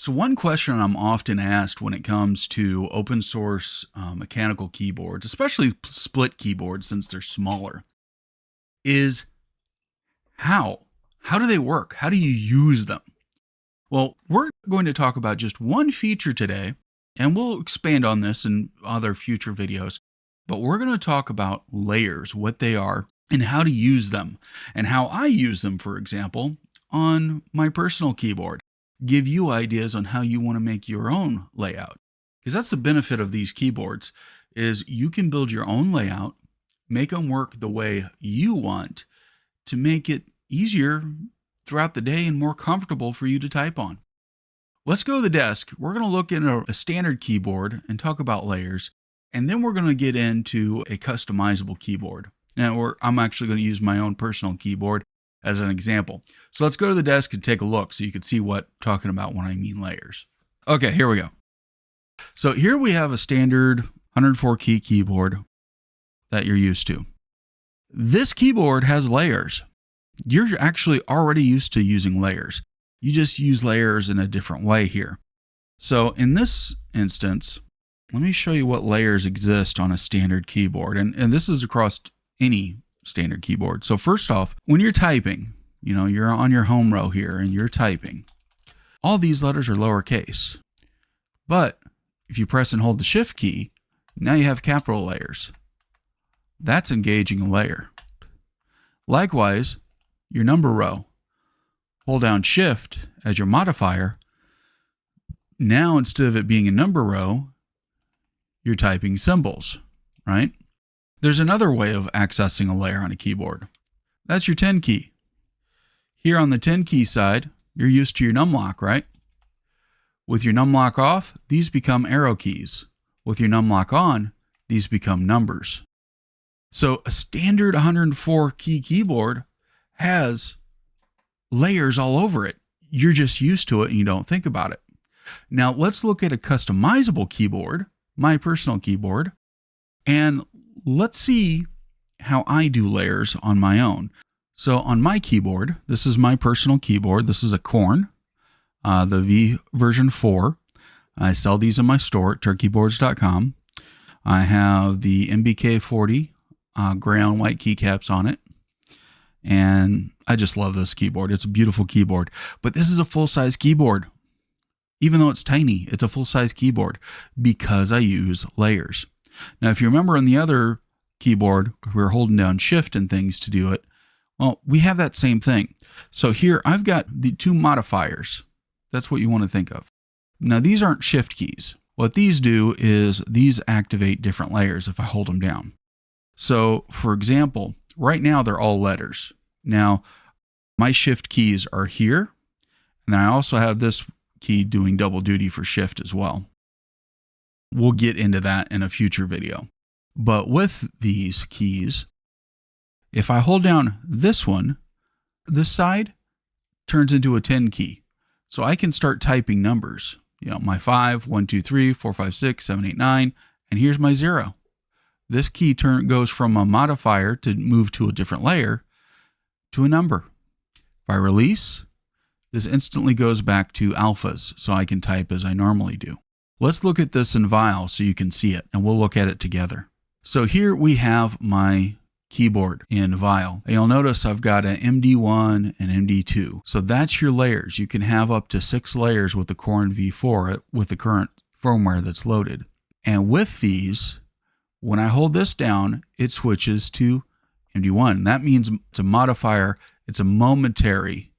So one question I'm often asked when it comes to open source mechanical keyboards, especially split keyboards since they're smaller, is how? How do they work? How do you use them? Well, we're going to talk about just one feature today, and we'll expand on this in other future videos. But we're going to talk about layers, what they are, and how to use them, and how I use them, for example, on my personal keyboard. Give you ideas on how you want to make your own layout. Because that's the benefit of these keyboards is you can build your own layout, make them work the way you want to make it easier throughout the day and more comfortable for you to type on. Let's go to the desk. We're going to look at a standard keyboard and talk about layers, and then we're going to get into a customizable keyboard. Now, I'm actually going to use my own personal keyboard as an example. So let's go to the desk and take a look so you can see what I'm talking about when I mean layers. Okay, here we go. So here we have a standard 104 key keyboard that you're used to. This keyboard has layers. You're actually already used to using layers. You just use layers in a different way here. So in this instance, let me show you what layers exist on a standard keyboard. And this is across any standard keyboard. So first off, when you're typing, you're on your home row here and you're typing. All these letters are lowercase. But if you press and hold the shift key, now you have capital layers. That's engaging a layer. Likewise, your number row. Hold down shift as your modifier. Now, instead of it being a number row, you're typing symbols, right? There's another way of accessing a layer on a keyboard. That's your 10 key. Here on the 10 key side, you're used to your numlock, right? With your numlock off, these become arrow keys. With your numlock on, these become numbers. So a standard 104 key keyboard has layers all over it. You're just used to it and you don't think about it. Now let's look at a customizable keyboard, my personal keyboard, and let's see how I do layers on my own. So on my keyboard, this is my personal keyboard. This is a Korn, the V version 4. I sell these in my store at turkeyboards.com. I have the MBK40 gray on white keycaps on it. And I just love this keyboard. It's a beautiful keyboard. But this is a full-size keyboard. Even though it's tiny, it's a full-size keyboard because I use layers. Now, if you remember on the other keyboard, we were holding down shift and things to do it. Well, we have that same thing. So here I've got the two modifiers. That's what you want to think of. Now, these aren't shift keys. What these do is these activate different layers if I hold them down. So, for example, right now they're all letters. Now, my shift keys are here, and then I also have this key doing double duty for shift as well. We'll get into that in a future video. But with these keys, if I hold down this one, this side turns into a 10 key. So I can start typing numbers. My 5, 1, 2, 3, 4, 5, 6, 7, 8, 9, and here's my 0. This key goes from a modifier to move to a different layer to a number. If I release, this instantly goes back to alphas, so I can type as I normally do. Let's look at this in Vial so you can see it, and we'll look at it together. So here we have my keyboard in Vial. You'll notice I've got an MD1 and MD2. So that's your layers. You can have up to 6 layers with the Korn V4 with the current firmware that's loaded. And with these, when I hold this down, it switches to MD1. That means it's a modifier. It's a momentary.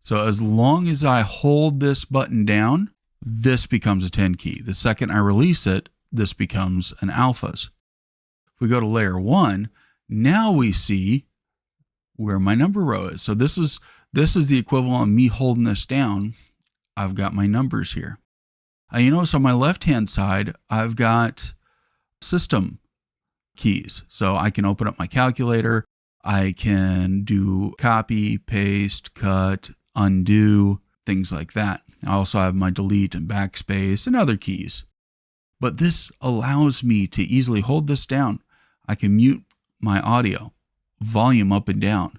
So as long as I hold this button down, this becomes a 10 key. The second I release it, this becomes an alphas. If we go to layer 1, now we see where my number row is. So this is the equivalent of me holding this down. I've got my numbers here. You notice on my left-hand side, I've got system keys. So I can open up my calculator. I can do copy, paste, cut, undo, things like that. I also have my delete and backspace and other keys. But this allows me to easily hold this down. I can mute my audio, volume up and down,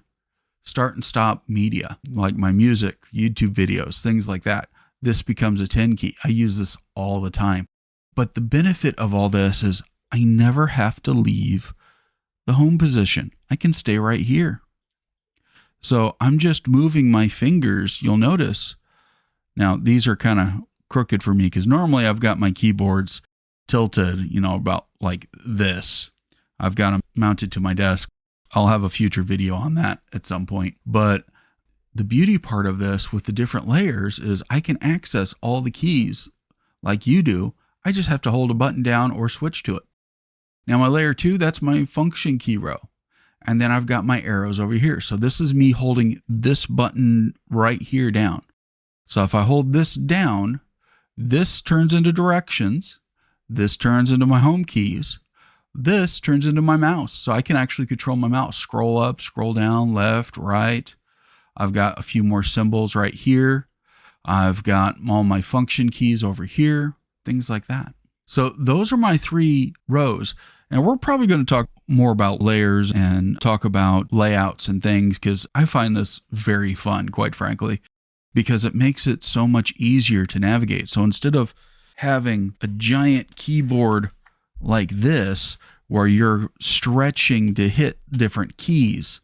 start and stop media, like my music, YouTube videos, things like that. this becomes a 10 key. I use this all the time. But the benefit of all this is I never have to leave the home position. I can stay right here. So I'm just moving my fingers. You'll notice. Now, these are kind of crooked for me because normally I've got my keyboards tilted, about like this. I've got them mounted to my desk. I'll have a future video on that at some point. But the beauty part of this with the different layers is I can access all the keys like you do. I just have to hold a button down or switch to it. Now my layer 2, that's my function key row. And then I've got my arrows over here. So this is me holding this button right here down. So if I hold this down, this turns into directions. This turns into my home keys. This turns into my mouse. So I can actually control my mouse. Scroll up, scroll down, left, right. I've got a few more symbols right here. I've got all my function keys over here, things like that. So those are my 3 rows. And we're probably going to talk more about layers and talk about layouts and things because I find this very fun, quite frankly, because it makes it so much easier to navigate. So instead of having a giant keyboard like this, where you're stretching to hit different keys,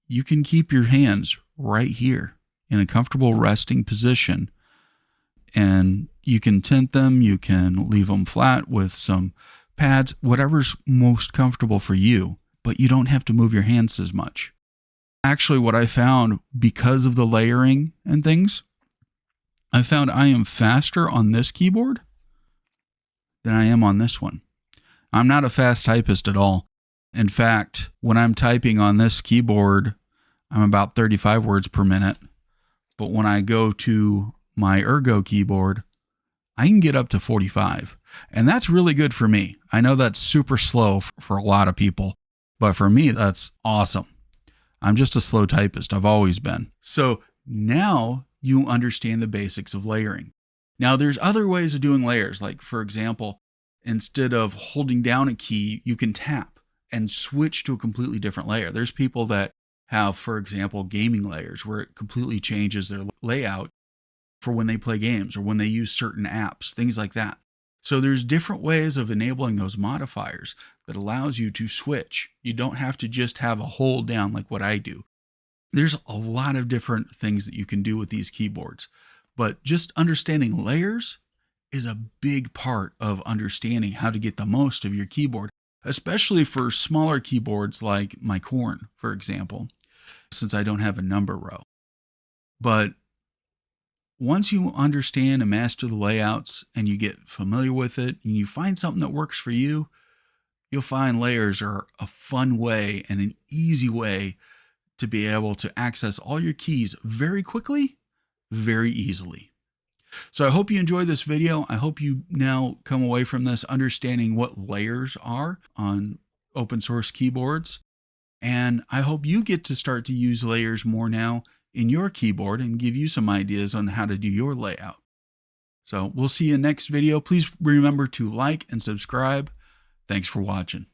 you can keep your hands right here in a comfortable resting position. And you can tint them, you can leave them flat with some pads, whatever's most comfortable for you, but you don't have to move your hands as much. Actually, what I found because of the layering and things, I found I am faster on this keyboard than I am on this one. I'm not a fast typist at all. In fact, when I'm typing on this keyboard, I'm about 35 words per minute. But when I go to my Ergo keyboard, I can get up to 45. And that's really good for me. I know that's super slow for a lot of people, but for me, that's awesome. I'm just a slow typist. I've always been. So now you understand the basics of layering. Now there's other ways of doing layers. Like for example, instead of holding down a key, you can tap and switch to a completely different layer. There's people that have, for example, gaming layers where it completely changes their layout for when they play games or when they use certain apps, things like that. So there's different ways of enabling those modifiers that allows you to switch. You don't have to just have a hold down like what I do. There's a lot of different things that you can do with these keyboards, but just understanding layers is a big part of understanding how to get the most of your keyboard, especially for smaller keyboards like my Korn, for example, since I don't have a number row. But once you understand and master the layouts and you get familiar with it and you find something that works for you, you'll find layers are a fun way and an easy way to be able to access all your keys very quickly, very easily. So I hope you enjoyed this video. I hope you now come away from this understanding what layers are on open source keyboards. And I hope you get to start to use layers more now in your keyboard and give you some ideas on how to do your layout. So we'll see you in the next video. Please remember to like and subscribe. Thanks for watching.